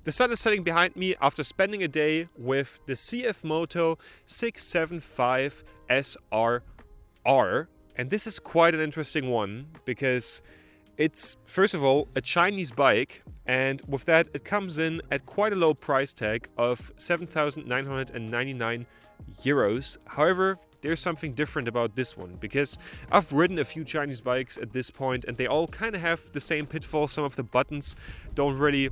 The sun is setting behind me after spending a day with the CFMoto 675 SRR, and this is quite an interesting one because it's, first of all, a Chinese bike, and with that it comes in at quite a low price tag of 7,999 euros. However, there's something different about this one, because I've ridden a few Chinese bikes at this point and they all kind of have the same pitfalls. Some of the buttons don't really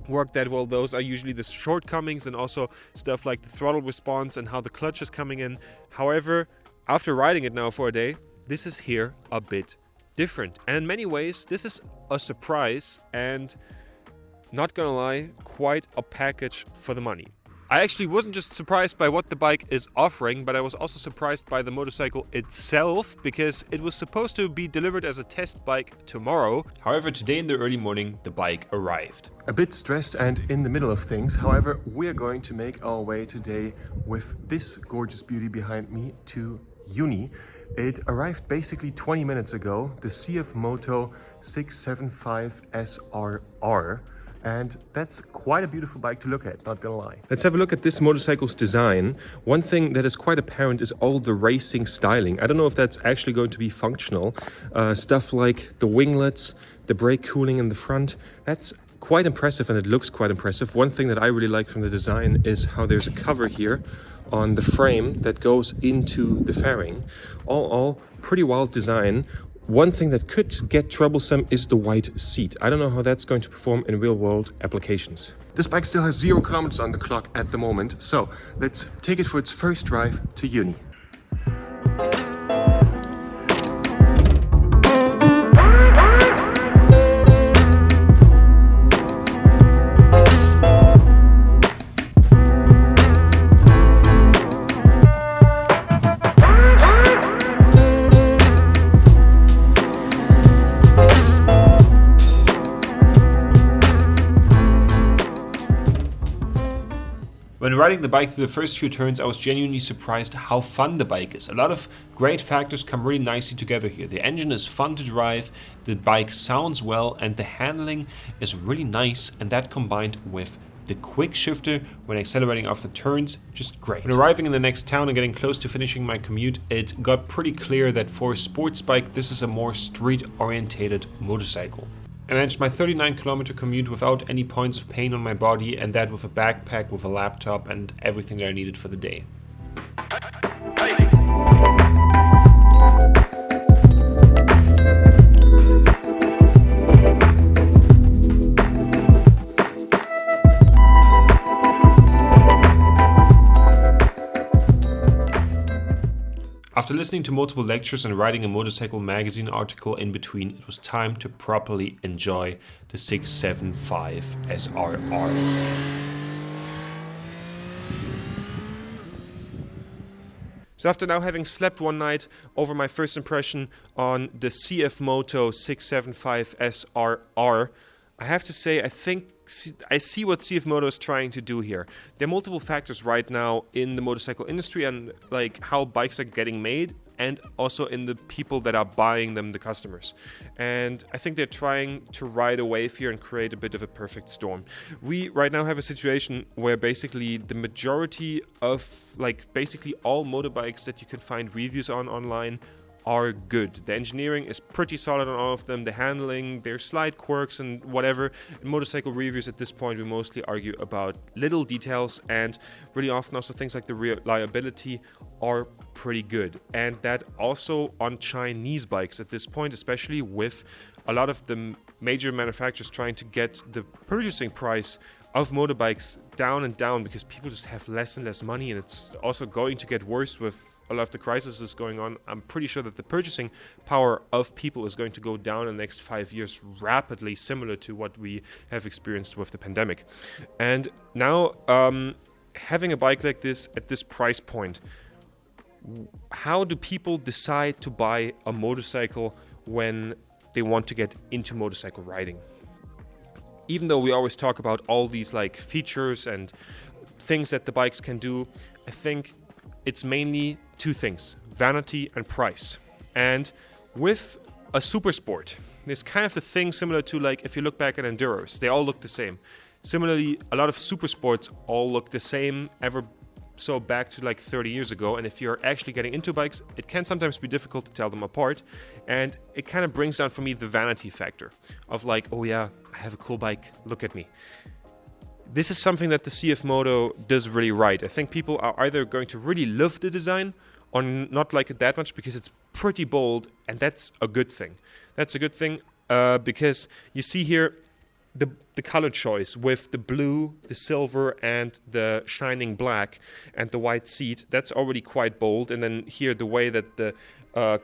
work that well. Those are usually the shortcomings, and also stuff like the throttle response and how the clutch is coming in. However, after riding it now for a day, this is here a bit different. And in many ways, this is a surprise and, not gonna lie, quite a package for the money. I actually wasn't just surprised by what the bike is offering, but I was also surprised by the motorcycle itself, because it was supposed to be delivered as a test bike tomorrow. However, today in the early morning, the bike arrived. A bit stressed and in the middle of things. However, we're going to make our way today with this gorgeous beauty behind me to Uni. It arrived basically 20 minutes ago, the CFMoto 675 SRR. And that's quite a beautiful bike to look at, not gonna lie. Let's have a look at this motorcycle's design. One thing that is quite apparent is all the racing styling. I don't know if that's actually going to be functional. Stuff like the winglets, the brake cooling in the front, that's quite impressive, and it looks quite impressive. One thing that I really like from the design is how there's a cover here on the frame that goes into the fairing. All pretty wild design. One thing that could get troublesome is the white seat. I don't know how that's going to perform in real-world applications. This bike still has 0 kilometers on the clock at the moment, so let's take it for its first drive to Uni. When riding the bike through the first few turns, I was genuinely surprised how fun the bike is. A lot of great factors come really nicely together here. The engine is fun to drive, the bike sounds well, and the handling is really nice, and that combined with the quick shifter when accelerating after turns, just great. When arriving in the next town and getting close to finishing my commute, it got pretty clear that for a sports bike, this is a more street-orientated motorcycle. I managed my 39-kilometer commute without any points of pain on my body, and that with a backpack, with a laptop, and everything that I needed for the day. After listening to multiple lectures and writing a motorcycle magazine article in between, it was time to properly enjoy the 675 SRR. So after now having slept one night over my first impression on the CFMoto 675 SRR, I have to say I think I see what CFMoto is trying to do here. There are multiple factors right now in the motorcycle industry, and like how bikes are getting made, and also in the people that are buying them, the customers. And I think they're trying to ride a wave here and create a bit of a perfect storm. We right now have a situation where basically the majority of, like, basically all motorbikes that you can find reviews on online are good. The engineering is pretty solid on all of them, the handling, their slight quirks and whatever. In motorcycle reviews at this point, we mostly argue about little details, and really often also things like the reliability are pretty good. And that also on Chinese bikes at this point, especially with a lot of the major manufacturers trying to get the purchasing price of motorbikes down and down, because people just have less and less money, and it's also going to get worse with a lot of the crises going on. I'm pretty sure that the purchasing power of people is going to go down in the next 5 years rapidly, similar to what we have experienced with the pandemic. And now, having a bike like this at this price point, how do people decide to buy a motorcycle when they want to get into motorcycle riding? Even though we always talk about all these like features and things that the bikes can do, I think it's mainly two things: vanity and price. And with a super sport, there's kind of the thing similar to, like, if you look back at enduros, they all look the same. Similarly, a lot of super sports all look the same ever so back to like 30 years ago, and if you're actually getting into bikes, it can sometimes be difficult to tell them apart, and it kind of brings down for me the vanity factor of like, oh yeah, I have a cool bike, look at me. This is something that the CFMoto does really right. I think people are either going to really love the design or not like it that much because it's pretty bold, and that's a good thing. That's a good thing because you see here the color choice with the blue, the silver, and the shining black, and the white seat. That's already quite bold. And then here the way that the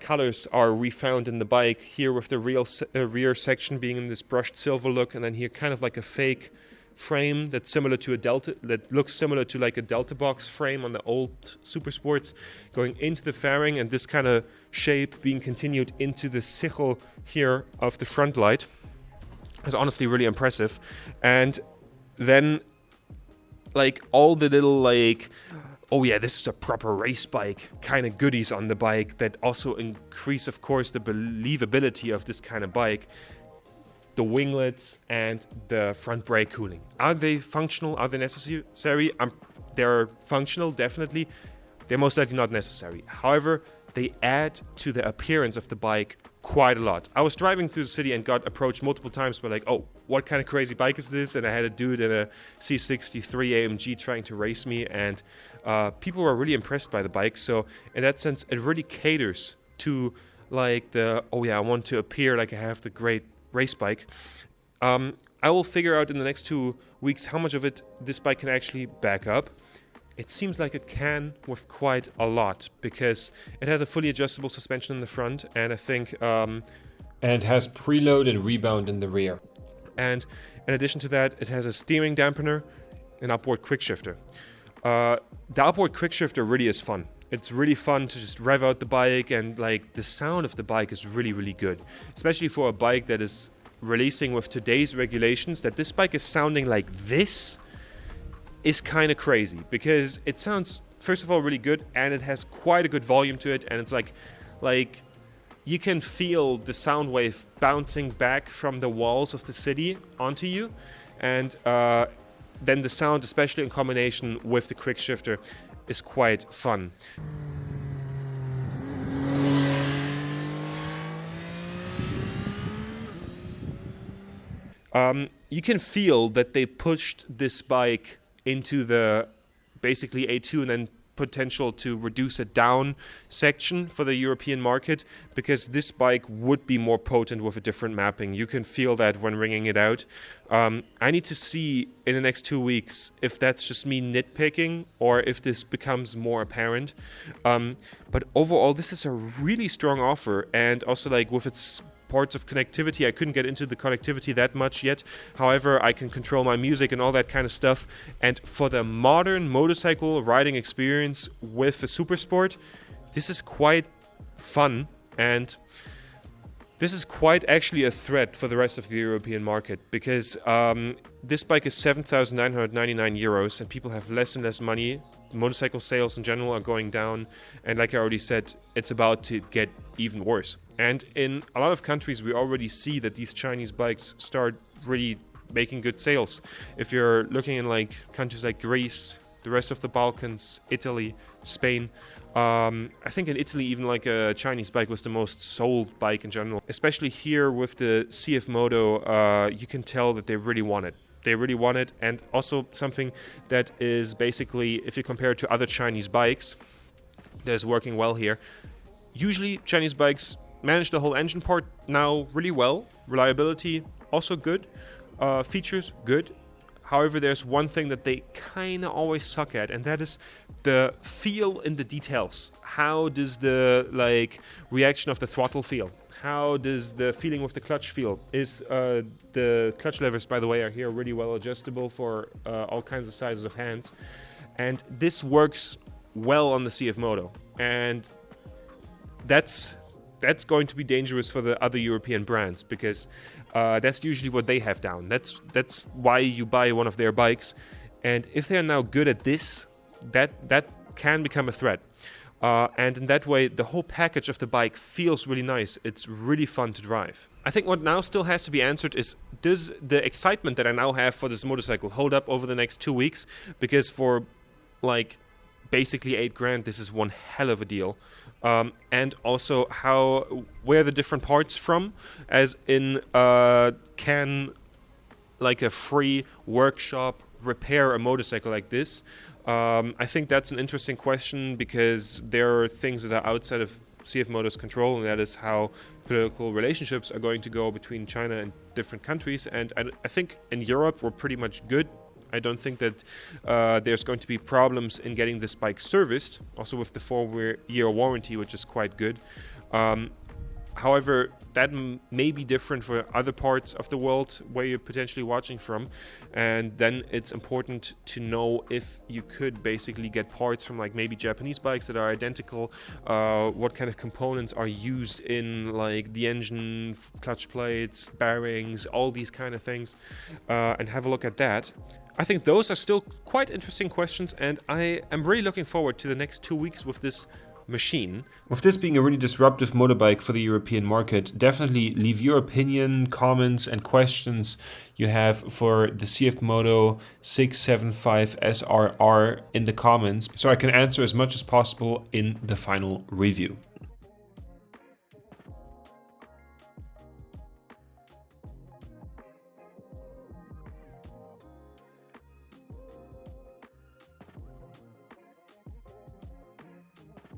colors are refound in the bike, here with the rear section being in this brushed silver look, and then here kind of like a fake frame that's similar to a Delta, that looks similar to like a Delta box frame on the old Super Sports, going into the fairing, and this kind of shape being continued into the sichel here of the front light is honestly really impressive. And then like all the little like, oh yeah, this is a proper race bike kind of goodies on the bike that also increase, of course, the believability of this kind of bike. The winglets and the front brake cooling. Are they functional? Are they necessary? They're functional, definitely. They're most likely not necessary. However, they add to the appearance of the bike quite a lot. I was driving through the city and got approached multiple times by like, oh, what kind of crazy bike is this? And I had a dude in a C63 AMG trying to race me, and people were really impressed by the bike. So in that sense, it really caters to like the, oh yeah, I want to appear like I have the great race bike. I will figure out in the next 2 weeks how much of it this bike can actually back up. It seems like it can with quite a lot because it has a fully adjustable suspension in the front, and I think and it has preload and rebound in the rear. And in addition to that, it has a steering dampener, an upward quick shifter. The upward quick shifter really is fun. It's really fun to just rev out the bike, and like the sound of the bike is really, really good, especially for a bike that is releasing with today's regulations. That this bike is sounding like this is kind of crazy because it sounds, first of all, really good, and it has quite a good volume to it, and it's like you can feel the sound wave bouncing back from the walls of the city onto you, and then the sound, especially in combination with the quick shifter, is quite fun. You can feel that they pushed this bike into the basically A2 and then potential to reduce it down section for the European market, because this bike would be more potent with a different mapping. You can feel that when ringing it out. I need to see in the next 2 weeks if that's just me nitpicking or if this becomes more apparent. But overall, this is a really strong offer, and also like with its ports of connectivity. I couldn't get into the connectivity that much yet. However, I can control my music and all that kind of stuff. And for the modern motorcycle riding experience with the Super Sport, this is quite fun, and this is quite actually a threat for the rest of the European market, because this bike is 7,999 euros and people have less and less money. Motorcycle sales in general are going down, and like I already said, it's about to get even worse. And in a lot of countries, we already see that these Chinese bikes start really making good sales. If you're looking in like countries like Greece, the rest of the Balkans, Italy, Spain, I think in Italy even like a Chinese bike was the most sold bike in general. Especially here with the CFMoto, you can tell that they really want it. They really want it, and also something that is basically, if you compare it to other Chinese bikes, that is working well here. Usually Chinese bikes manage the whole engine part now really well. Reliability also good. Features good. However, there's one thing that they kind of always suck at, and that is the feel in the details. How does the reaction of the throttle feel? How does the feeling with the clutch feel? Is the clutch levers, by the way, are here really well adjustable for all kinds of sizes of hands. And this works well on the CFMoto. And that's going to be dangerous for the other European brands, because that's usually what they have down. That's why you buy one of their bikes. And if they're now good at this, that can become a threat. And in that way, the whole package of the bike feels really nice. It's really fun to drive. I think what now still has to be answered is, does the excitement that I now have for this motorcycle hold up over the next 2 weeks? Because for like basically $8,000, this is one hell of a deal. And also where the different parts from, as in can like a free workshop repair a motorcycle like this? I think that's an interesting question, because there are things that are outside of CFMoto's control, and that is how political relationships are going to go between China and different countries. And I think in Europe we're pretty much good. I don't think that there's going to be problems in getting this bike serviced, also with the 4-year warranty, which is quite good. However, that may be different for other parts of the world where you're potentially watching from, and then it's important to know if you could basically get parts from like maybe Japanese bikes that are identical, what kind of components are used in like the engine, clutch plates, bearings, all these kind of things, and have a look at that. I think those are still quite interesting questions, and I am really looking forward to the next 2 weeks with this machine. With this being a really disruptive motorbike for the European market, definitely leave your opinion, comments and questions you have for the CFMoto 675 SRR in the comments, so I can answer as much as possible in the final review.